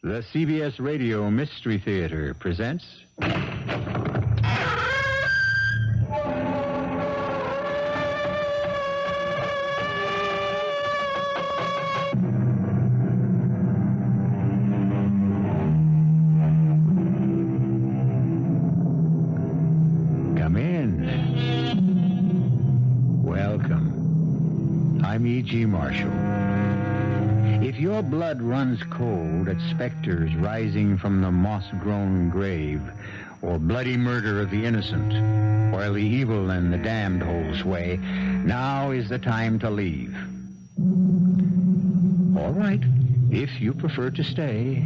The CBS Radio Mystery Theater presents... Come in. Welcome. I'm E.G. Marshall. If your blood runs cold at specters rising from the moss-grown grave, or bloody murder of the innocent, while the evil and the damned hold sway, now is the time to leave. All right, if you prefer to stay,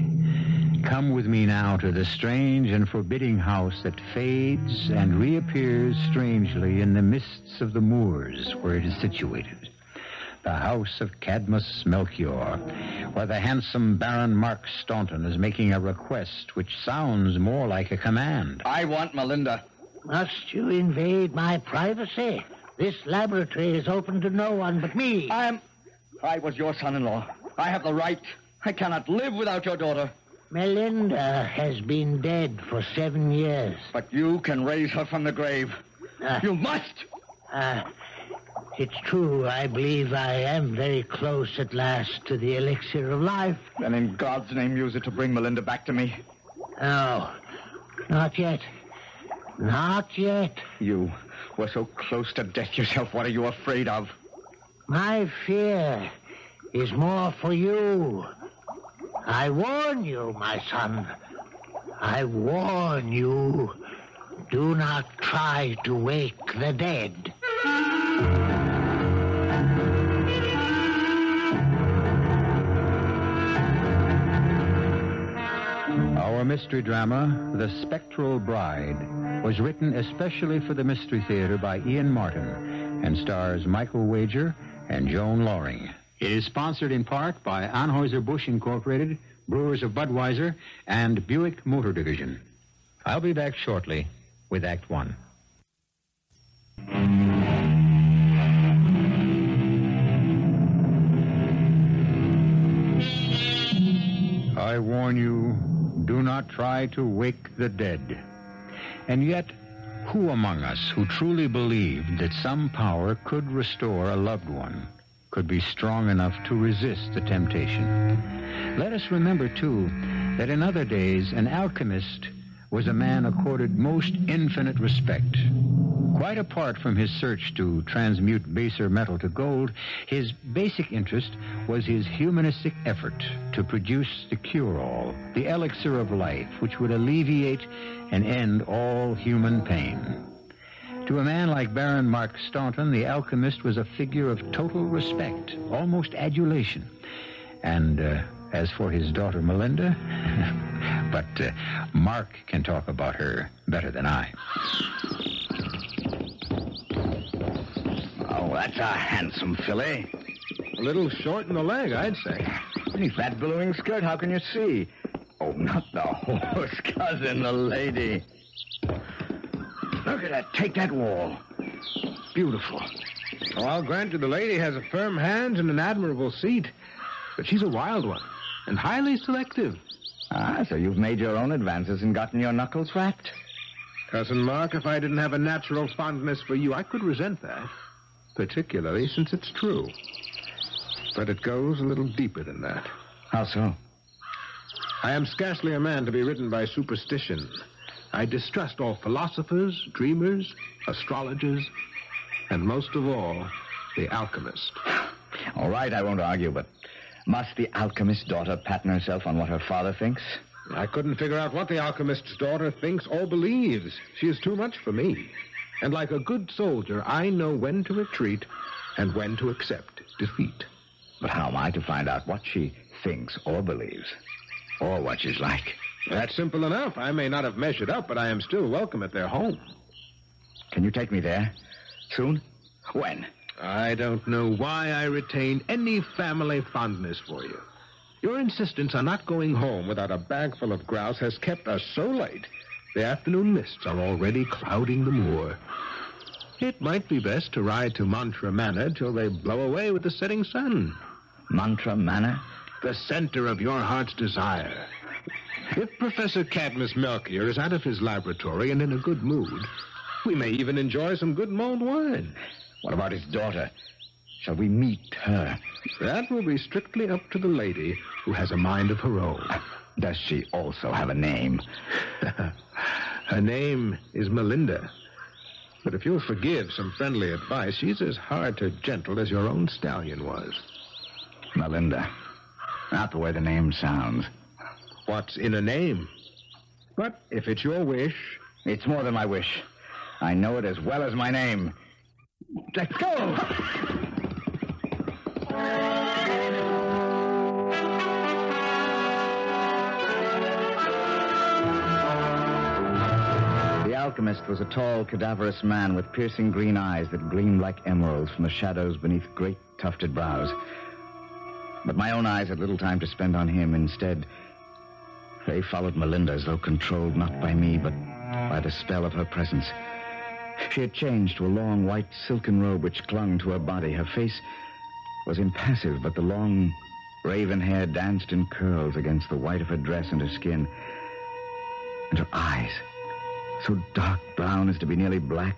come with me now to the strange and forbidding house that fades and reappears strangely in the mists of the moors where it is situated. The house of Cadmus Melchior, where the handsome Baron Mark Staunton is making a request which sounds more like a command. I want Melinda. Must you invade my privacy? This laboratory is open to no one but me. I was your son-in-law. I have the right. I cannot live without your daughter. Melinda has been dead for 7 years. But you can raise her from the grave. You must! It's true. I believe I am very close at last to the elixir of life. Then in God's name, use it to bring Melinda back to me. No, not yet. Not yet. You were so close to death yourself. What are you afraid of? My fear is more for you. I warn you, my son. I warn you. Do not try to wake the dead. Our mystery drama, The Spectral Bride, was written especially for the Mystery Theater by Ian Martin and stars Michael Wager and Joan Loring. It is sponsored in part by Anheuser-Busch Incorporated, Brewers of Budweiser, and Buick Motor Division. I'll be back shortly with Act One. I warn you, do not try to wake the dead. And yet, who among us who truly believed that some power could restore a loved one could be strong enough to resist the temptation? Let us remember, too, that in other days an alchemist was a man accorded most infinite respect. Quite apart from his search to transmute baser metal to gold, his basic interest was his humanistic effort to produce the cure-all, the elixir of life, which would alleviate and end all human pain. To a man like Baron Mark Staunton, the alchemist was a figure of total respect, almost adulation. And as for his daughter Melinda, but Mark can talk about her better than I. Oh, that's a handsome filly. A little short in the leg, I'd say. Beneath that billowing skirt, how can you see? Oh, not the horse, cousin, the lady. Look at that. Take that wall. Beautiful. Oh, I'll grant you the lady has a firm hand and an admirable seat. But she's a wild one and highly selective. Ah, so you've made your own advances and gotten your knuckles wrapped? Cousin Mark, if I didn't have a natural fondness for you, I could resent that. Particularly since it's true. But it goes a little deeper than that. How so? I am scarcely a man to be ridden by superstition. I distrust all philosophers, dreamers, astrologers, and most of all, the alchemist. All right, I won't argue, but must the alchemist's daughter pattern herself on what her father thinks? I couldn't figure out what the alchemist's daughter thinks or believes. She is too much for me. And like a good soldier, I know when to retreat and when to accept defeat. But how am I to find out what she thinks or believes? Or what she's like? That's simple enough. I may not have measured up, but I am still welcome at their home. Can you take me there? Soon? When? I don't know why I retain any family fondness for you. Your insistence on not going home without a bag full of grouse has kept us so late. The afternoon mists are already clouding the moor. It might be best to ride to Mantra Manor till they blow away with the setting sun. Mantra Manor? The center of your heart's desire. If Professor Cadmus Melchior is out of his laboratory and in a good mood, we may even enjoy some good mulled wine. What about his daughter? Shall we meet her? That will be strictly up to the lady, who has a mind of her own. Does she also have a name? Her name is Melinda. But if you'll forgive some friendly advice, she's as hard to gentle as your own stallion was. Melinda. Not the way the name sounds. What's in a name? But if it's your wish... It's more than my wish. I know it as well as my name. Let's go! The alchemist was a tall, cadaverous man with piercing green eyes that gleamed like emeralds from the shadows beneath great tufted brows. But my own eyes had little time to spend on him. Instead, they followed Melinda as though controlled not by me, but by the spell of her presence. She had changed to a long white silken robe which clung to her body. Her face was impassive, but the long raven hair danced in curls against the white of her dress and her skin. And her eyes, so dark brown as to be nearly black,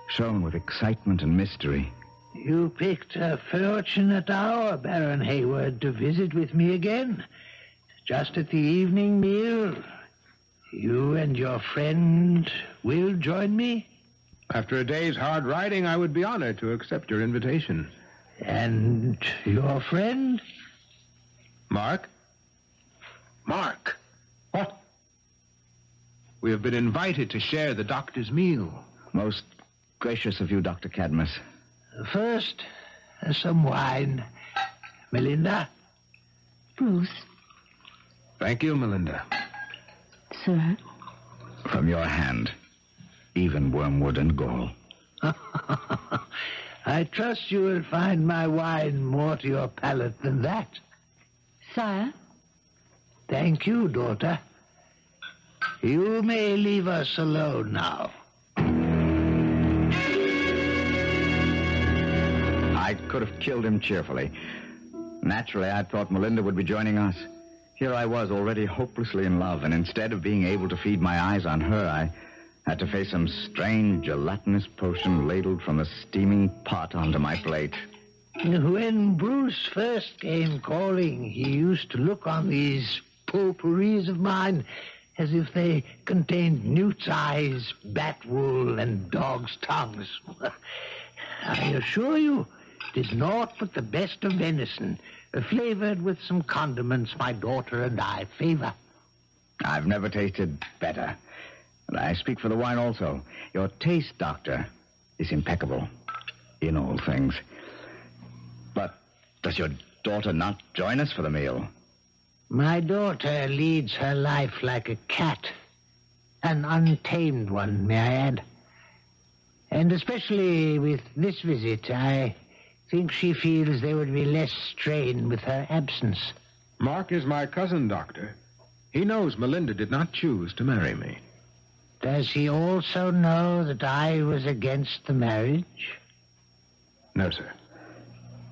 shone with excitement and mystery. You picked a fortunate hour, Baron Hayward, to visit with me again. Just at the evening meal. You and your friend will join me? After a day's hard riding, I would be honored to accept your invitation. And your friend? Mark? Mark! What? We have been invited to share the doctor's meal. Most gracious of you, Dr. Cadmus. First, some wine. Melinda? Bruce. Thank you, Melinda. Sir? From your hand, even wormwood and gall. I trust you will find my wine more to your palate than that. Sire? Thank you, daughter. You may leave us alone now. I could have killed him cheerfully. Naturally, I thought Melinda would be joining us. Here I was, already hopelessly in love, and instead of being able to feed my eyes on her, I had to face some strange gelatinous potion ladled from a steaming pot onto my plate. When Bruce first came calling, he used to look on these potpourris of mine as if they contained newt's eyes, bat wool, and dog's tongues. I assure you, it is naught but the best of venison, flavored with some condiments my daughter and I favor. I've never tasted better. And I speak for the wine also. Your taste, Doctor, is impeccable in all things. But does your daughter not join us for the meal? My daughter leads her life like a cat. An untamed one, may I add. And especially with this visit, I think she feels there would be less strain with her absence. Mark is my cousin, Doctor. He knows Melinda did not choose to marry me. Does he also know that I was against the marriage? No, sir.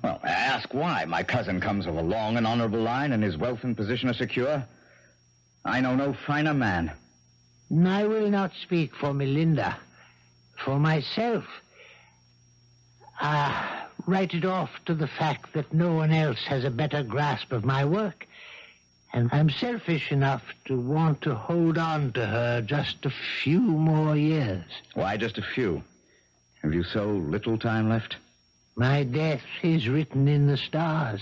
Well, I ask why. My cousin comes of a long and honorable line, and his wealth and position are secure. I know no finer man. I will not speak for Melinda. For myself, write it off to the fact that no one else has a better grasp of my work. And I'm selfish enough to want to hold on to her just a few more years. Why just a few? Have you so little time left? My death is written in the stars.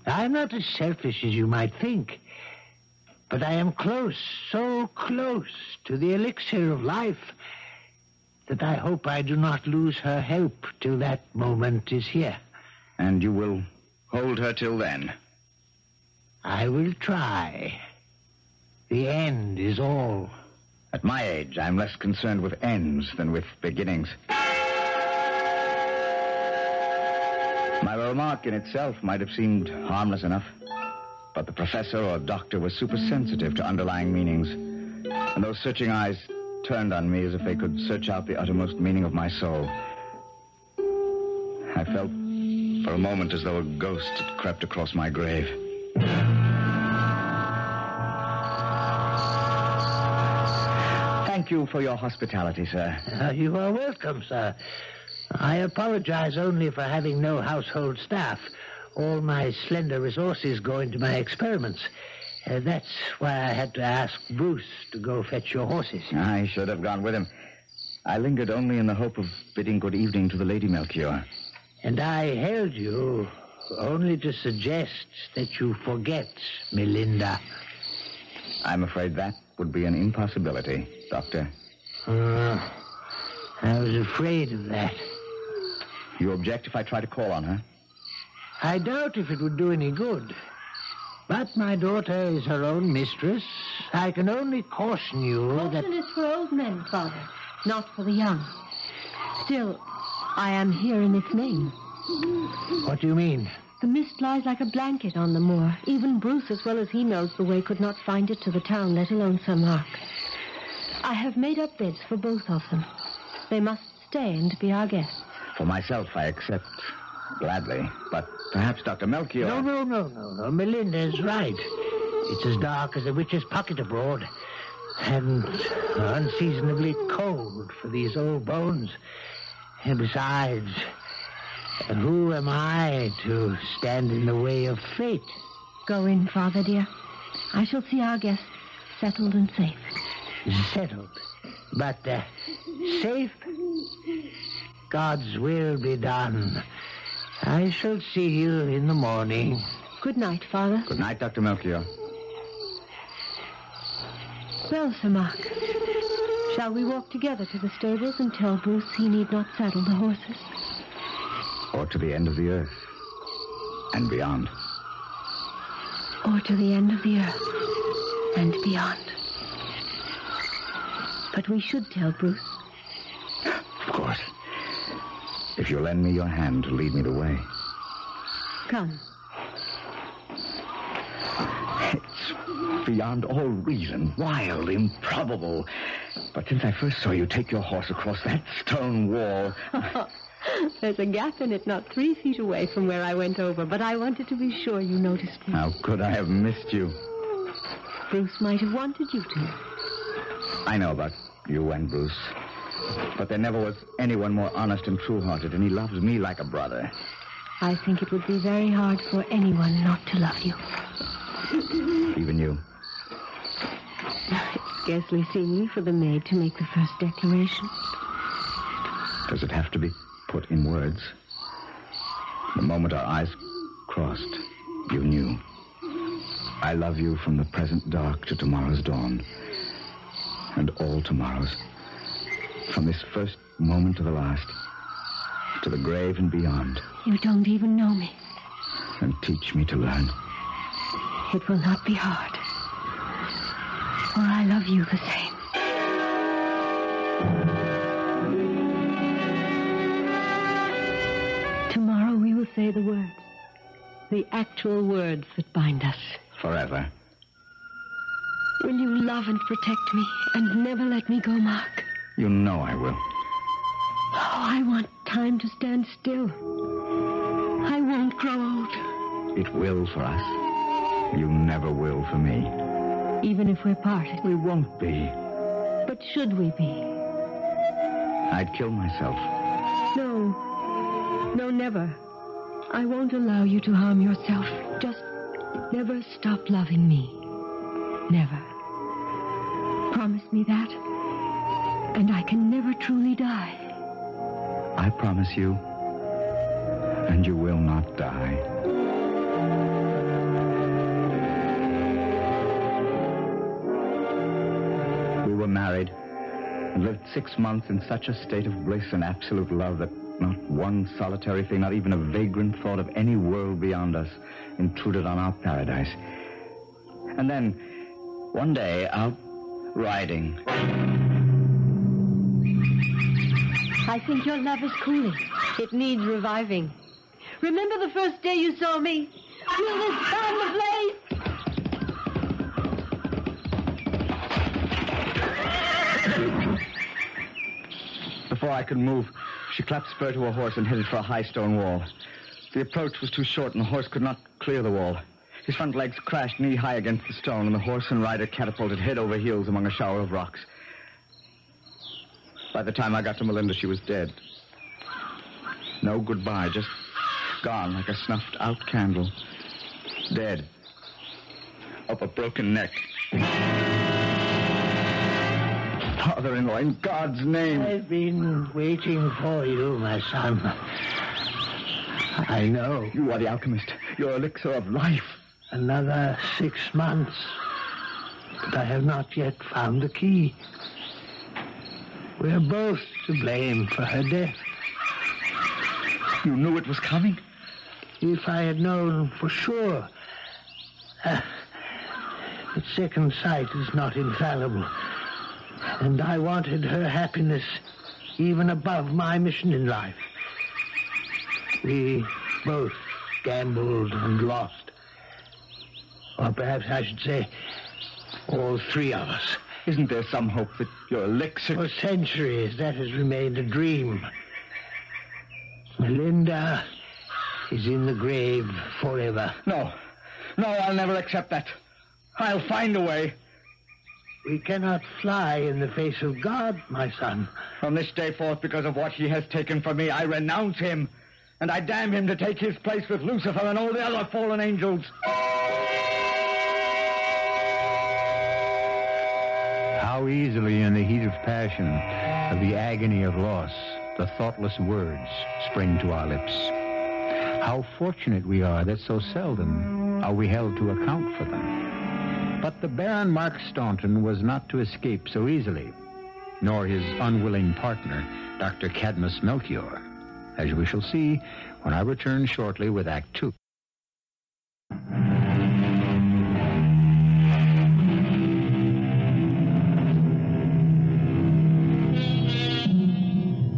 I'm not as selfish as you might think, but I am close, so close to the elixir of life that I hope I do not lose her help till that moment is here. And you will hold her till then? I will try. The end is all. At my age, I'm less concerned with ends than with beginnings. My remark in itself might have seemed harmless enough, but the professor or doctor was supersensitive to underlying meanings, and those searching eyes turned on me as if they could search out the uttermost meaning of my soul. I felt for a moment as though a ghost had crept across my grave. thank you for your hospitality, sir. You are welcome, sir. I apologize only for having no household staff. All my slender resources go into my experiments. That's why I had to ask Bruce to go fetch your horses. I should have gone with him. I lingered only in the hope of bidding good evening to the Lady Melchior. And I held you only to suggest that you forget Melinda. I'm afraid that would be an impossibility, Doctor. I was afraid of that. You object if I try to call on her? I doubt if it would do any good. But my daughter is her own mistress. I can only caution you that... Caution is for old men, Father, not for the young. Still, I am here in its name. What do you mean? The mist lies like a blanket on the moor. Even Bruce, as well as he knows the way, could not find it to the town, let alone Sir Mark. I have made up beds for both of them. They must stay and be our guests. For myself, I accept gladly. But perhaps Dr. Melchior... No. Melinda's right. It's as dark as a witch's pocket abroad. And unseasonably cold for these old bones. And besides, who am I to stand in the way of fate? Go in, Father, dear. I shall see our guests settled and safe. Settled. But safe? God's will be done. I shall see you in the morning. Good night, Father. Good night, Dr. Melchior. Well, Sir Mark, shall we walk together to the stables and tell Bruce he need not saddle the horses? Or to the end of the earth. And beyond. Or to the end of the earth and beyond. But we should tell Bruce. Of course. If you'll lend me your hand to lead me the way. Come. It's beyond all reason, wild, improbable. But since I first saw you take your horse across that stone wall... There's a gap in it not 3 feet away from where I went over, but I wanted to be sure you noticed me. How could I have missed you? Bruce might have wanted you to. I know about you and Bruce. But there never was anyone more honest and true-hearted, and he loves me like a brother. I think it would be very hard for anyone not to love you. Even you. It's scarcely seemly for the maid to make the first declaration. Does it have to be put in words? The moment our eyes crossed, you knew. I love you from the present dark to tomorrow's dawn. And all tomorrows. From this first moment to the last. To the grave and beyond. You don't even know me. And teach me to learn. It will not be hard. For I love you the same. Tomorrow we will say the words. The actual words that bind us. Forever. Will you love and protect me and never let me go, Mark? You know I will. Oh, I want time to stand still. I won't grow old. It will for us. You never will for me. Even if we're parted. We won't be. But should we be? I'd kill myself. No, never. I won't allow you to harm yourself. Just never stop loving me. Never. Promise me that, and I can never truly die. I promise you, and you will not die. We were married and lived 6 months in such a state of bliss and absolute love that not one solitary thing, not even a vagrant thought of any world beyond us, intruded on our paradise. And then, one day, out riding. I think your love is cooling. It needs reviving. Remember the first day you saw me? Will this fan the blaze? Before I could move, she clapped spur to her horse and headed for a high stone wall. The approach was too short, and the horse could not clear the wall. His front legs crashed knee-high against the stone, and the horse and rider catapulted head over heels among a shower of rocks. By the time I got to Melinda, she was dead. No goodbye, just gone like a snuffed-out candle. Dead. Of a broken neck. Father-in-law, in God's name. I've been waiting for you, my son. I know. You are the alchemist. Your elixir of life. Another 6 months. But I have not yet found the key. We're both to blame for her death. You knew it was coming? If I had known for sure. But second sight is not infallible. And I wanted her happiness even above my mission in life. We both gambled and lost. Or perhaps I should say, all 3 of us. Isn't there some hope that your elixir... For centuries, that has remained a dream. Melinda is in the grave forever. No, I'll never accept that. I'll find a way. We cannot fly in the face of God, my son. From this day forth, because of what he has taken from me, I renounce him. And I damn him to take his place with Lucifer and all the other fallen angels. How easily in the heat of passion, of the agony of loss, the thoughtless words spring to our lips. How fortunate we are that so seldom are we held to account for them. But the Baron Mark Staunton was not to escape so easily, nor his unwilling partner, Dr. Cadmus Melchior, as we shall see when I return shortly with Act 2.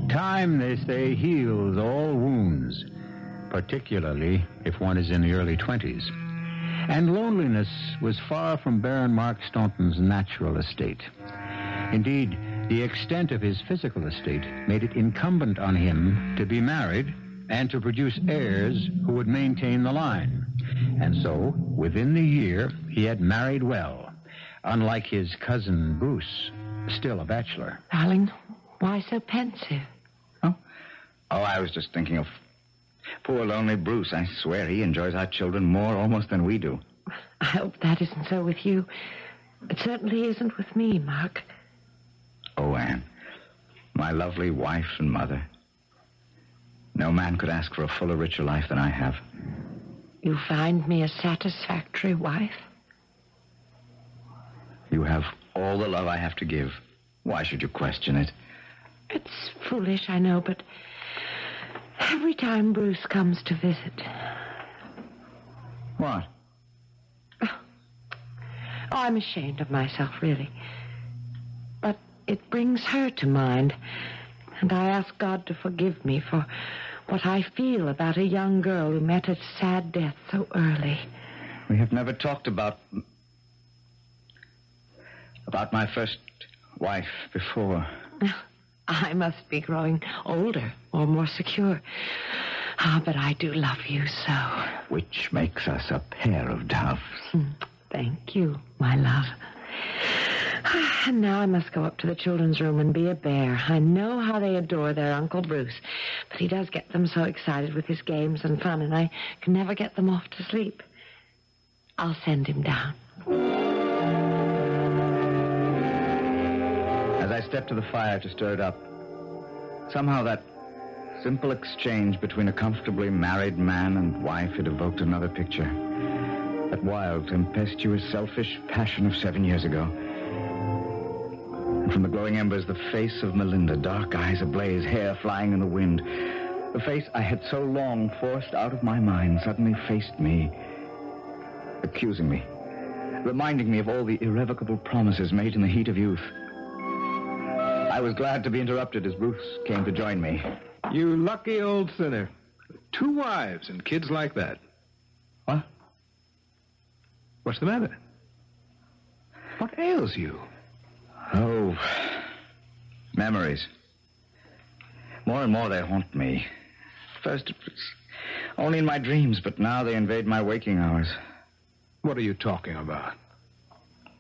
Time, they say, heals all wounds, particularly if one is in the early 20s. And loneliness was far from Baron Mark Staunton's natural estate. Indeed, the extent of his physical estate made it incumbent on him to be married and to produce heirs who would maintain the line. And so, within the year, he had married well, unlike his cousin Bruce, still a bachelor. Darling, why so pensive? Oh, I was just thinking of poor lonely Bruce. I swear he enjoys our children more almost than we do. I hope that isn't so with you. It certainly isn't with me, Mark. Oh, Anne, my lovely wife and mother. No man could ask for a fuller, richer life than I have. You find me a satisfactory wife? You have all the love I have to give. Why should you question it? It's foolish, I know, but every time Bruce comes to visit... What? Oh, I'm ashamed of myself, really. But it brings her to mind, and I ask God to forgive me for what I feel about a young girl who met a sad death so early. We have never talked about my first wife before. I must be growing older or more secure. But I do love you so. Which makes us a pair of doves. Thank you, my love. And now I must go up to the children's room and be a bear. I know how they adore their Uncle Bruce, but he does get them so excited with his games and fun, and I can never get them off to sleep. I'll send him down. As I stepped to the fire to stir it up, somehow that simple exchange between a comfortably married man and wife had evoked another picture. That wild, tempestuous, selfish passion of 7 years ago. And from the glowing embers, the face of Melinda, dark eyes ablaze, hair flying in the wind. The face I had so long forced out of my mind suddenly faced me, accusing me, reminding me of all the irrevocable promises made in the heat of youth. I was glad to be interrupted as Bruce came to join me. You lucky old sinner. 2 wives and kids like that. What? What's the matter? What ails you? Oh, memories. More and more they haunt me. First it was only in my dreams, but now they invade my waking hours. What are you talking about?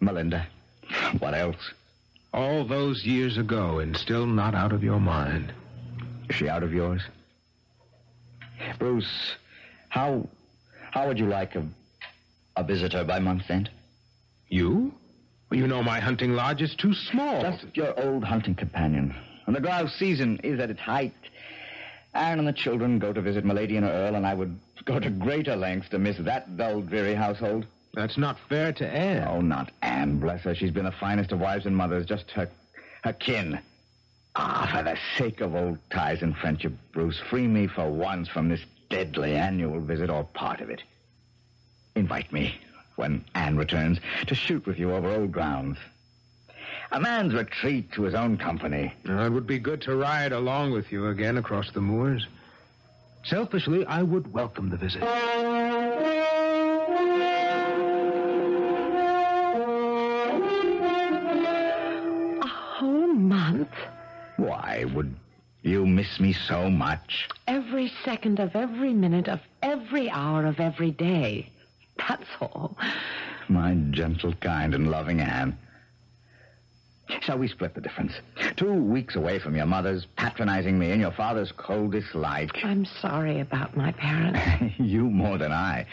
Melinda. What else? All those years ago and still not out of your mind. Is she out of yours? Bruce, how would you like a visitor by month's end? You? Well, you know my hunting lodge is too small. Just your old hunting companion. When the grouse season is at its height, Aaron and the children go to visit Milady and her Earl, and I would go to greater lengths to miss that dull, dreary household. That's not fair to Anne. Oh, not Anne, bless her. She's been the finest of wives and mothers, just her kin. Ah, for the sake of old ties and friendship, Bruce, free me for once from this deadly annual visit or part of it. Invite me, when Anne returns, to shoot with you over old grounds. A man's retreat to his own company. It would be good to ride along with you again across the moors. Selfishly, I would welcome the visit. A whole month? Why would you miss me so much? Every second of every minute of every hour of every day. That's all. My gentle, kind, and loving Anne. Shall we split the difference? 2 weeks away from your mother's patronizing me and your father's cold dislike. I'm sorry about my parents. You more than I.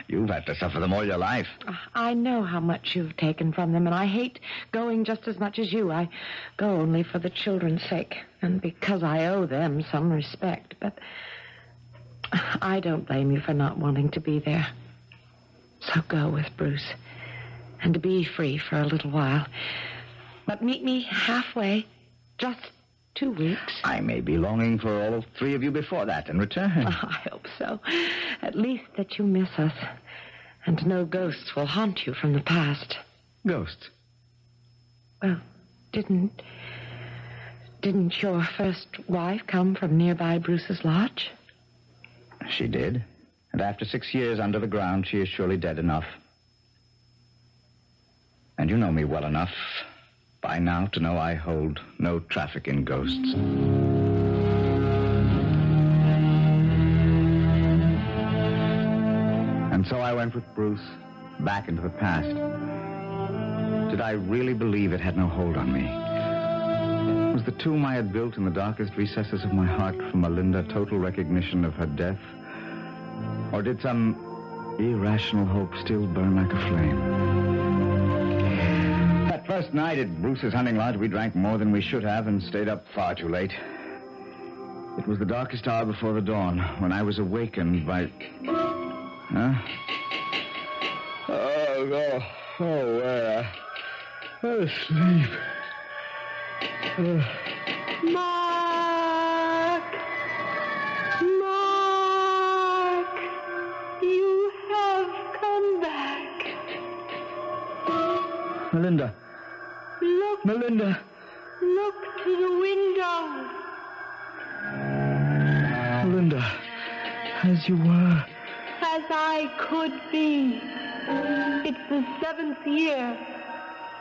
You've had to suffer them all your life. I know how much you've taken from them, and I hate going just as much as you. I go only for the children's sake, and because I owe them some respect. But I don't blame you for not wanting to be there. So go with Bruce, and be free for a little while. But meet me halfway, just 2 weeks. I may be longing for all 3 of you before that and return. I hope so. At least that you miss us, and no ghosts will haunt you from the past. Ghosts? Well, didn't your first wife come from nearby Bruce's lodge? She did. And after 6 years under the ground, she is surely dead enough. And you know me well enough by now to know I hold no traffic in ghosts. And so I went with Bruce back into the past. Did I really believe it had no hold on me? Was the tomb I had built in the darkest recesses of my heart for Melinda total recognition of her death? Or did some irrational hope still burn like a flame? That first night at Bruce's hunting lodge, we drank more than we should have and stayed up far too late. It was the darkest hour before the dawn when I was awakened by... Huh? Where? Asleep. Mark! You have come back. Melinda. Look. Melinda. Look to the window. Melinda. As you were. As I could be. It's the 7th year.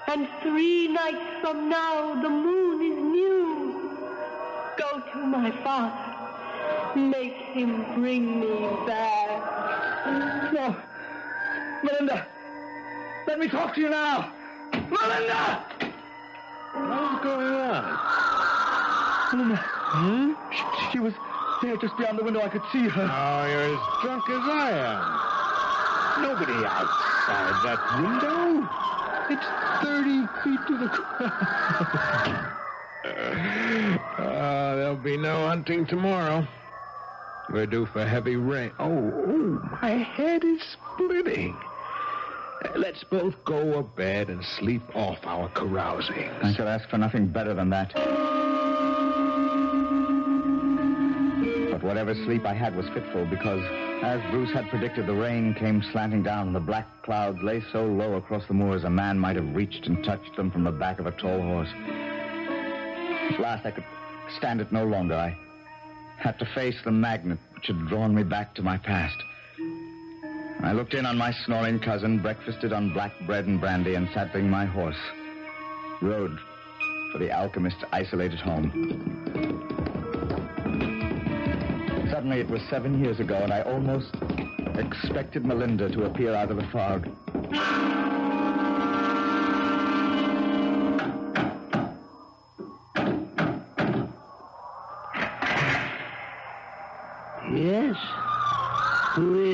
And 3 nights from now, the moon is new. Go to my father. Make him bring me back. No. Melinda. Let me talk to you now. Melinda! What's going on? Melinda. She was there just beyond the window. I could see her. Oh, you're as drunk as I am. Nobody outside that window. It's 30 feet to the ground. There'll be no hunting tomorrow. We're due for heavy rain. Oh, my head is splitting. Let's both go to bed and sleep off our carousing. I could ask for nothing better than that. But whatever sleep I had was fitful because, as Bruce had predicted, the rain came slanting down and the black clouds lay so low across the moors a man might have reached and touched them from the back of a tall horse. At last I could stand it no longer. I had to face the magnet which had drawn me back to my past. I looked in on my snoring cousin, breakfasted on black bread and brandy, and saddling my horse, rode for the alchemist's isolated home. Suddenly, it was 7 years ago, and I almost expected Melinda to appear out of the fog.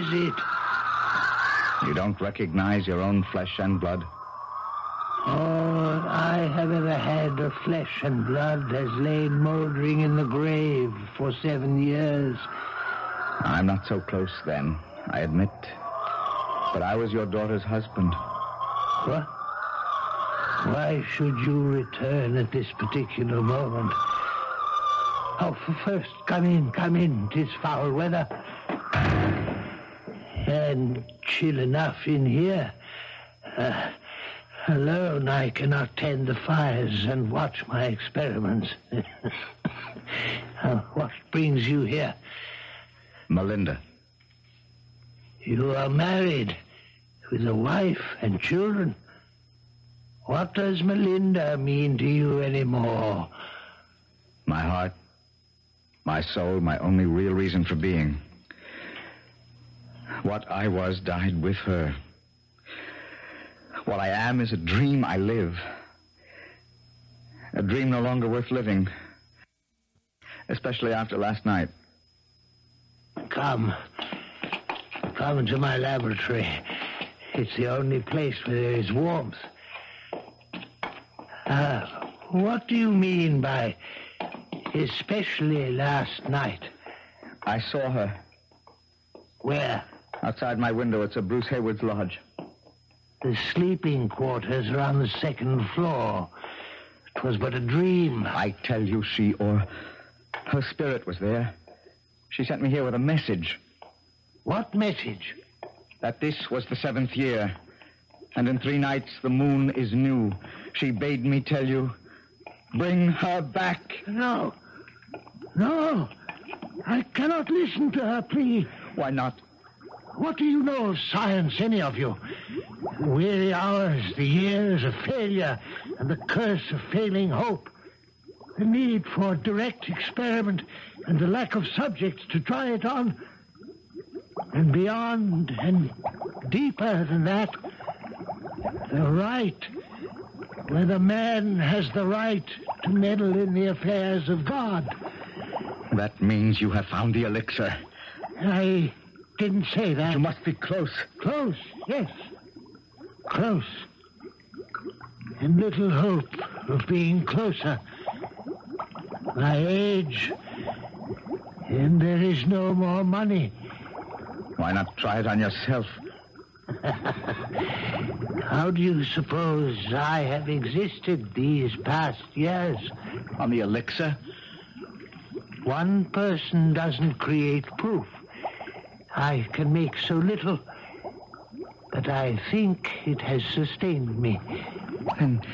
is it? You don't recognize your own flesh and blood? All I have ever had of flesh and blood has lain mouldering in the grave for 7 years. I'm not so close then, I admit. But I was your daughter's husband. What? Why should you return at this particular moment? Oh, first, come in. 'Tis foul weather. And chill enough in here. Alone, I cannot tend the fires and watch my experiments. What brings you here? Melinda. You are married with a wife and children. What does Melinda mean to you anymore? My heart, my soul, my only real reason for being. What I was died with her. What I am is a dream I live. A dream no longer worth living. Especially after last night. Come into my laboratory. It's the only place where there is warmth. What do you mean by especially last night? I saw her. Where? Outside my window. It's at Bruce Hayward's lodge. The sleeping quarters are on the second floor. It was but a dream. I tell you, her spirit was there. She sent me here with a message. What message? That this was the 7th year. And in 3 nights the moon is new. She bade me tell you, bring her back. No. I cannot listen to her plea. Why not? What do you know of science, any of you? The weary hours, the years of failure, and the curse of failing hope. The need for direct experiment and the lack of subjects to try it on. And beyond and deeper than that, the right, whether man has the right to meddle in the affairs of God. That means you have found the elixir. I didn't say that. You must be close. Close, yes. Close. And little hope of being closer. My age, and there is no more money. Why not try it on yourself? How do you suppose I have existed these past years? On the elixir? One person doesn't create proof. I can make so little, but I think it has sustained me. And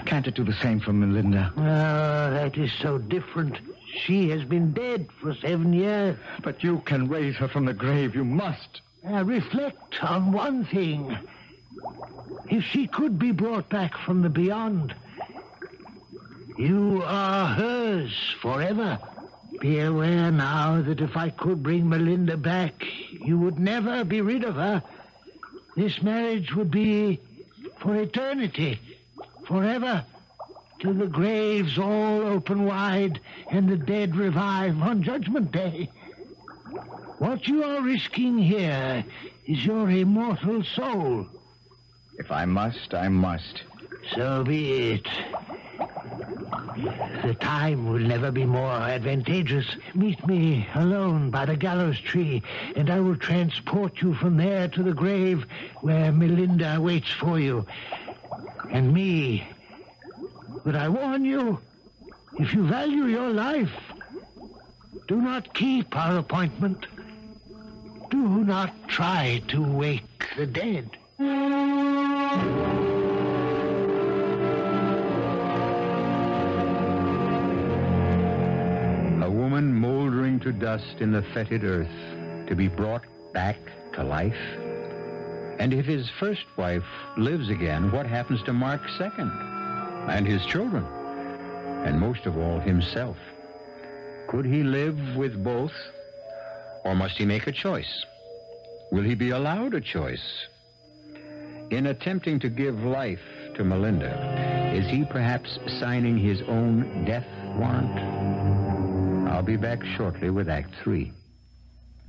can't it do the same for Melinda? Oh, that is so different. She has been dead for 7 years. But you can raise her from the grave. You must. Reflect on one thing. If she could be brought back from the beyond, you are hers forever. Be aware now that if I could bring Melinda back, you would never be rid of her. This marriage would be for eternity, forever, till the graves all open wide and the dead revive on Judgment Day. What you are risking here is your immortal soul. If I must, I must. So be it. The time will never be more advantageous. Meet me alone by the gallows tree, and I will transport you from there to the grave where Melinda waits for you. And me. But I warn you, if you value your life, do not keep our appointment. Do not try to wake the dead. A woman moldering to dust in the fetid earth, to be brought back to life. And if his first wife lives again, what happens to Mark's second? And his children? And most of all, himself? Could he live with both? Or must he make a choice? Will he be allowed a choice? In attempting to give life to Melinda, is he perhaps signing his own death warrant? I'll be back shortly with Act 3.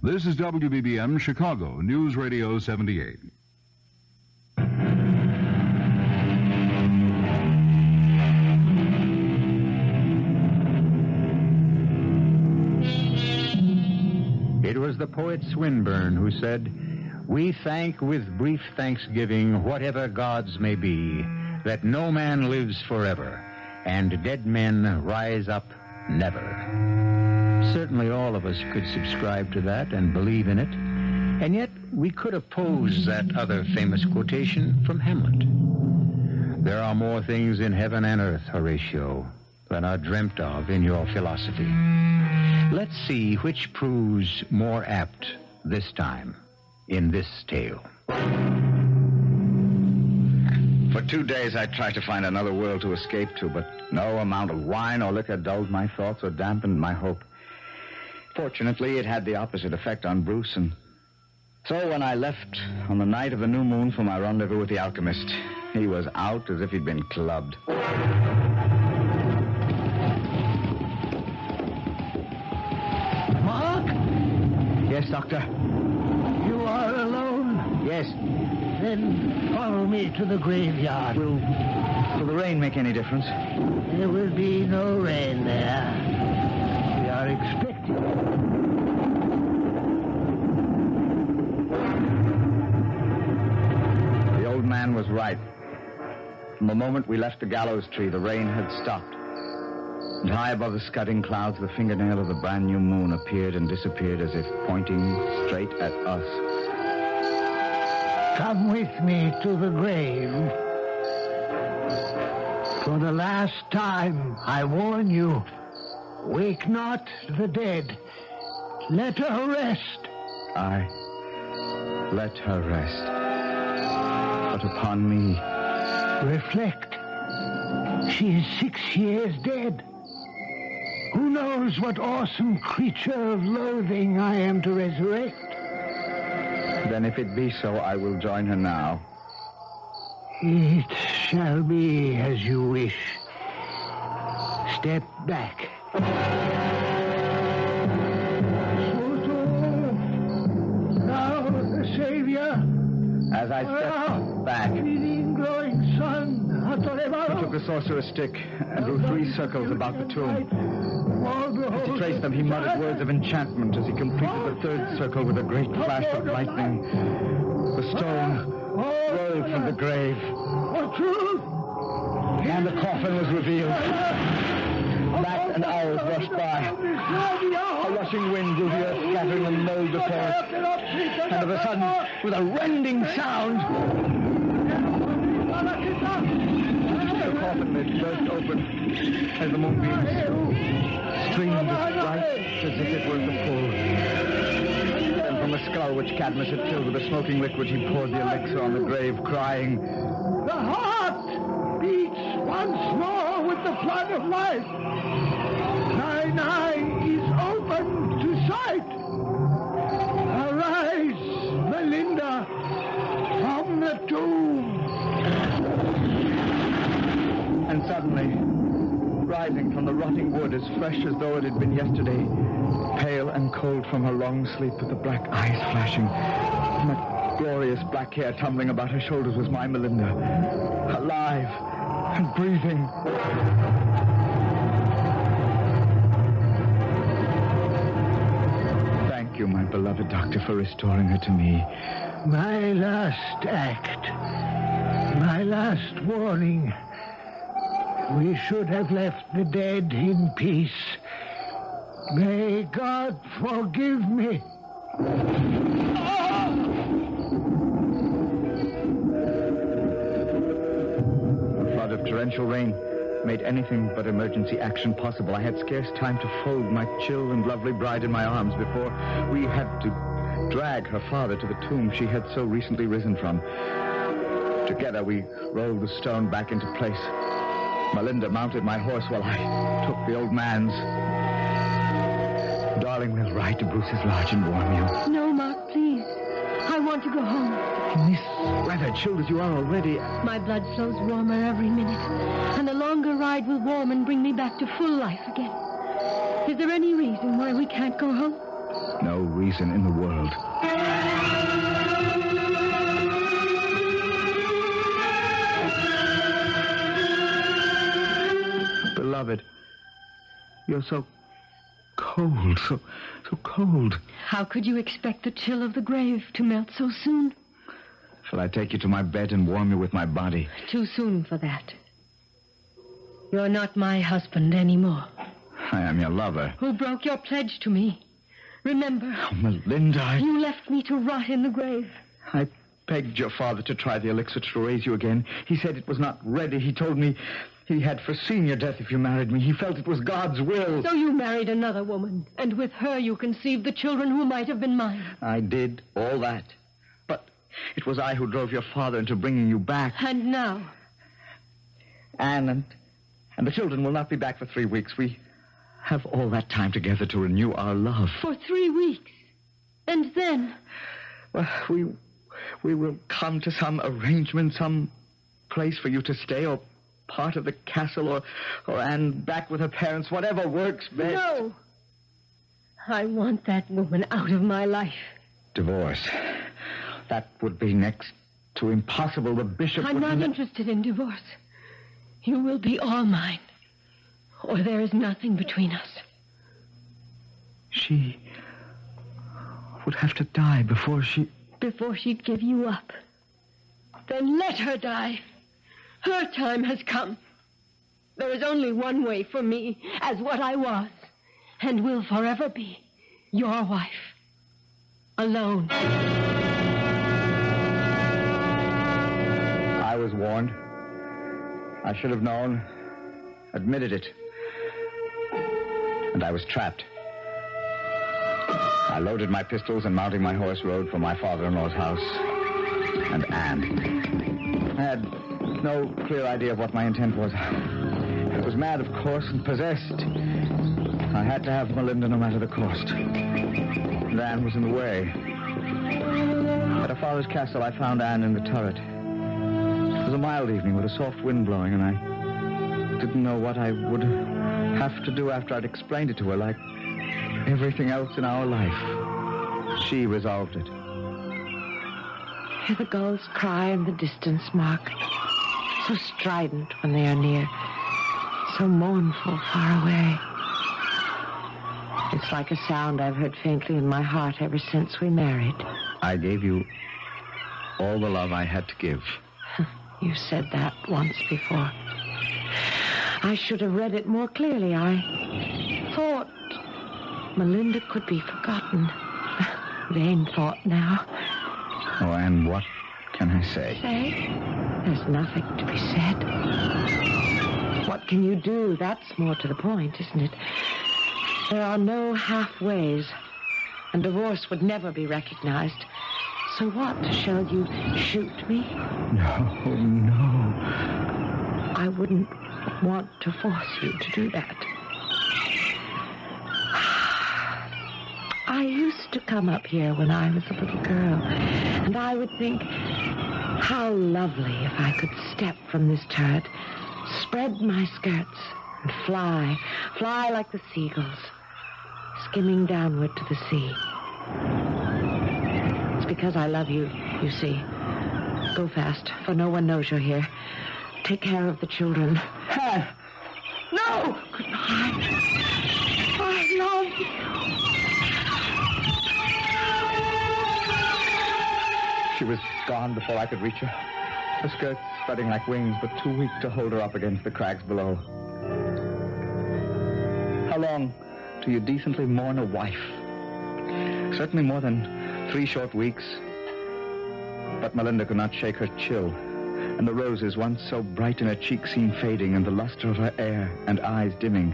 This is WBBM Chicago, News Radio 78. It was the poet Swinburne who said, "We thank with brief thanksgiving whatever gods may be, that no man lives forever, and dead men rise up never." Certainly all of us could subscribe to that and believe in it, and yet we could oppose that other famous quotation from Hamlet. There are more things in heaven and earth, Horatio, than are dreamt of in your philosophy. Let's see which proves more apt this time in this tale. For 2 days I tried to find another world to escape to, but no amount of wine or liquor dulled my thoughts or dampened my hope. Fortunately, it had the opposite effect on Bruce, and so when I left on the night of the new moon for my rendezvous with the alchemist, he was out as if he'd been clubbed. Mark? Yes, Doctor? You are alone? Yes. Then follow me to the graveyard. Will the rain make any difference? There will be no rain there. We are expecting. The old man was right. From the moment we left the gallows tree, the rain had stopped. And high above the scudding clouds, the fingernail of the brand new moon appeared and disappeared as if pointing straight at us. Come with me to the grave. For the last time, I warn you, wake not the dead. Let her rest. I let her rest. But upon me, reflect. She is 6 years dead. Who knows what awesome creature of loathing I am to resurrect? Then if it be so, I will join her now. It shall be as you wish. Step back. Now the Savior. As I stepped back, Feeding glowing sun. he took the sorcerer's stick and drew 3 circles about the tomb. As he traced them, he muttered words of enchantment as he completed the 3rd circle with a great flash of lightning. The stone rolled from the grave, and the coffin was revealed. Bats and owls rushed by. A rushing wind blew the earth, scattering the mold before it. And of a sudden, with a rending sound, the coffin lid burst open as the moonbeams streamed as bright as if it were the full. And from the skull which Cadmus had filled with the smoking liquid, he poured the elixir on the grave, crying, The heart beats once more with the flood of life. Thine eye is open to sight. Arise, Melinda, from the tomb. And suddenly, rising from the rotting wood as fresh as though it had been yesterday, pale and cold from her long sleep with the black eyes flashing, and the glorious black hair tumbling about her shoulders was my Melinda, alive and breathing. Thank you, my beloved doctor, for restoring her to me. My last act. My last warning. We should have left the dead in peace. May God forgive me. A flood of torrential rain made anything but emergency action possible. I had scarce time to fold my chill and lovely bride in my arms before we had to drag her father to the tomb she had so recently risen from. Together we rolled the stone back into place. Melinda mounted my horse while I took the old man's. Darling, we'll ride to Bruce's lodge and warm you. No, Mark, please. I want to go home. In this weather, chilled as you are already. My blood flows warmer every minute, and the longer ride will warm and bring me back to full life again. Is there any reason why we can't go home? no reason in the world. Beloved, you're so cold, so cold. How could you expect the chill of the grave to melt so soon? Shall I take you to my bed and warm you with my body? Too soon for that. You're not my husband anymore. I am your lover. Who broke your pledge to me. Remember? Oh, Melinda, You left me to rot in the grave. I begged your father to try the elixir to raise you again. He said it was not ready. He told me he had foreseen your death if you married me. He felt it was God's will. So you married another woman, and with her you conceived the children who might have been mine. I did all that. But it was I who drove your father into bringing you back. And now? Anne and the children will not be back for 3 weeks. We have all that time together to renew our love. For 3 weeks. And then? Well, we will come to some arrangement, some place for you to stay, or part of the castle, or Anne back with her parents, whatever works best. No. I want that woman out of my life. Divorce. That would be next to impossible. The bishop I'm would not interested in divorce. You will be all mine, or there is nothing between us. She would have to die before she'd give you up. Then let her die. Her time has come. There is only one way for me, as what I was, and will forever be, your wife. Alone. I was warned. I should have known, admitted it. And I was trapped. I loaded my pistols and, mounting my horse, rode for my father-in-law's house and Anne. I had no clear idea of what my intent was. I was mad, of course, and possessed. I had to have Melinda no matter the cost. And Anne was in the way. At her father's castle, I found Anne in the turret. It was a mild evening with a soft wind blowing, and I didn't know what I would have to do after I'd explained it to her, like everything else in our life. She resolved it. Hear the gulls cry in the distance, Mark. So strident when they are near. So mournful far away. It's like a sound I've heard faintly in my heart ever since we married. I gave you all the love I had to give. You said that once before. I should have read it more clearly. I thought Melinda could be forgotten. Vain thought now. Oh, and what can I say? Say? There's nothing to be said. What can you do? That's more to the point, isn't it? There are no halfways, and divorce would never be recognized. So what? Shall you shoot me? No. I wouldn't want to force you to do that. I used to come up here when I was a little girl, and I would think, how lovely if I could step from this turret, spread my skirts, and fly like the seagulls, skimming downward to the sea. It's because I love you, you see. Go fast, for no one knows you're here. Take care of the children. No! Goodbye. I love you. She was gone before I could reach her. Her skirts spreading like wings, but too weak to hold her up against the crags below. How long do you decently mourn a wife? Certainly more than 3 short weeks. But Melinda could not shake her chill, and the roses, once so bright in her cheeks, seemed fading, and the luster of her hair and eyes dimming.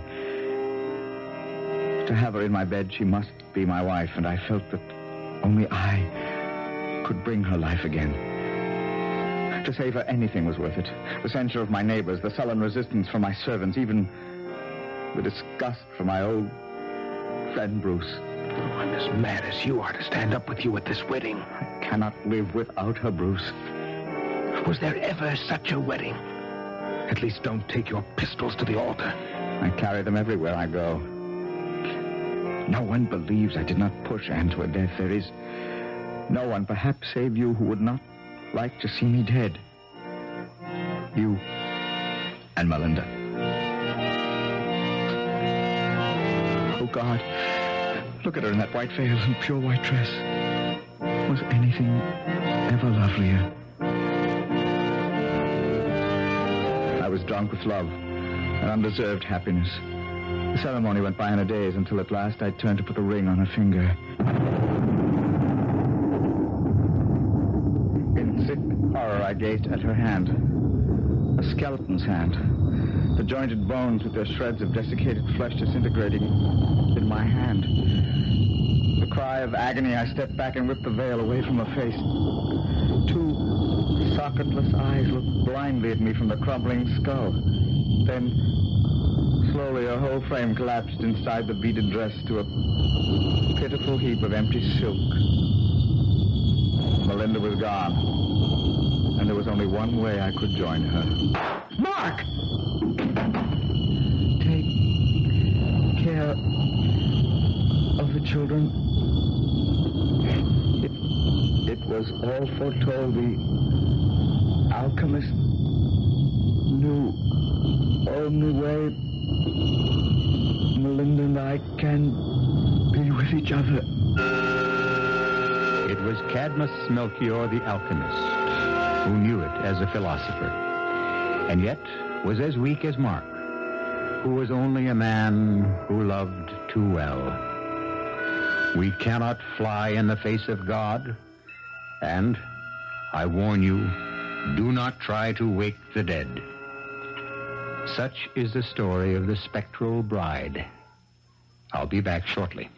To have her in my bed, she must be my wife, and I felt that only I could bring her life again. To save her, anything was worth it. The censure of my neighbors, the sullen resistance from my servants, even the disgust from my old friend Bruce. I'm as mad as you are to stand up with you at this wedding. I cannot live without her, Bruce. Was there ever such a wedding? At least don't take your pistols to the altar. I carry them everywhere I go. No one believes I did not push Anne to her death. There is no one, perhaps save you, who would not like to see me dead. You and Melinda. Oh, God. Look at her in that white veil and pure white dress. Was anything ever lovelier? I was drunk with love and undeserved happiness. The ceremony went by in a daze until at last I turned to put a ring on her finger. In sick horror, I gazed at her hand. A skeleton's hand. The jointed bones with their shreds of desiccated flesh disintegrating in my hand. With a cry of agony, I stepped back and whipped the veil away from her face. Two socketless eyes looked blindly at me from the crumbling skull. Then, slowly, her whole frame collapsed inside the beaded dress to a pitiful heap of empty silk. Melinda was gone, and there was only one way I could join her. Mark! Take care of the children. It was all foretold. The alchemist knew only way Melinda and I can be with each other. It was Cadmus Melchior the alchemist who knew it as a philosopher, and yet was as weak as Mark, who was only a man who loved too well. We cannot fly in the face of God, and I warn you, do not try to wake the dead. Such is the story of the spectral bride. I'll be back shortly.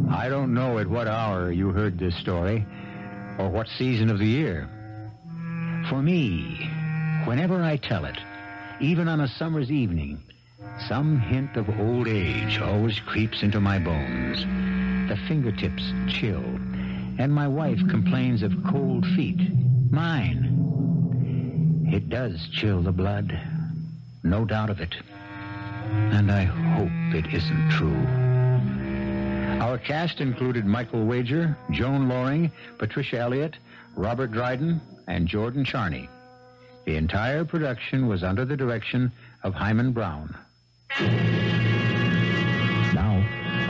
I don't know at what hour you heard this story, or what season of the year. For me, whenever I tell it, even on a summer's evening, some hint of old age always creeps into my bones. The fingertips chill, and my wife complains of cold feet. Mine. It does chill the blood, no doubt of it. And I hope it isn't true. Our cast included Michael Wager, Joan Loring, Patricia Elliot, Robert Dryden, and Jordan Charney. The entire production was under the direction of Hyman Brown. Now,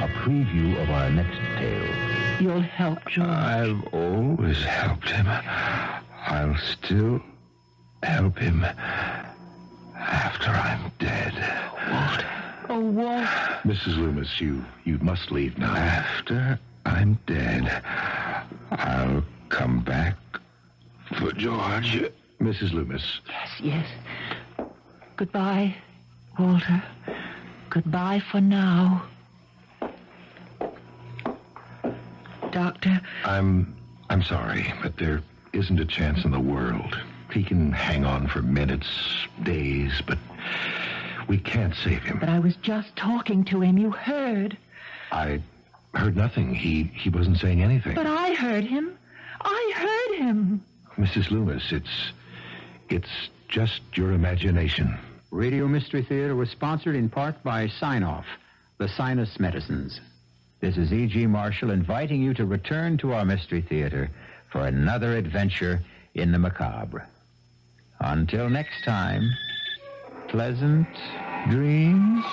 a preview of our next tale. You'll help, George. I've always helped him. I'll still help him after I'm dead. Walt. Oh, Walt. Mrs. Loomis, you must leave now. After I'm dead, I'll come back for George. Mrs. Loomis. Yes. Goodbye, Walter. Goodbye for now. Doctor. I'm sorry, but there isn't a chance in the world. He can hang on for minutes, days, but we can't save him. But I was just talking to him. You heard. I heard nothing. He wasn't saying anything. But I heard him. I heard him. Mrs. Loomis, it's just your imagination. Radio Mystery Theater was sponsored in part by Sign-Off, the sinus medicines. This is E.G. Marshall inviting you to return to our Mystery Theater for another adventure in the macabre. Until next time, pleasant dreams.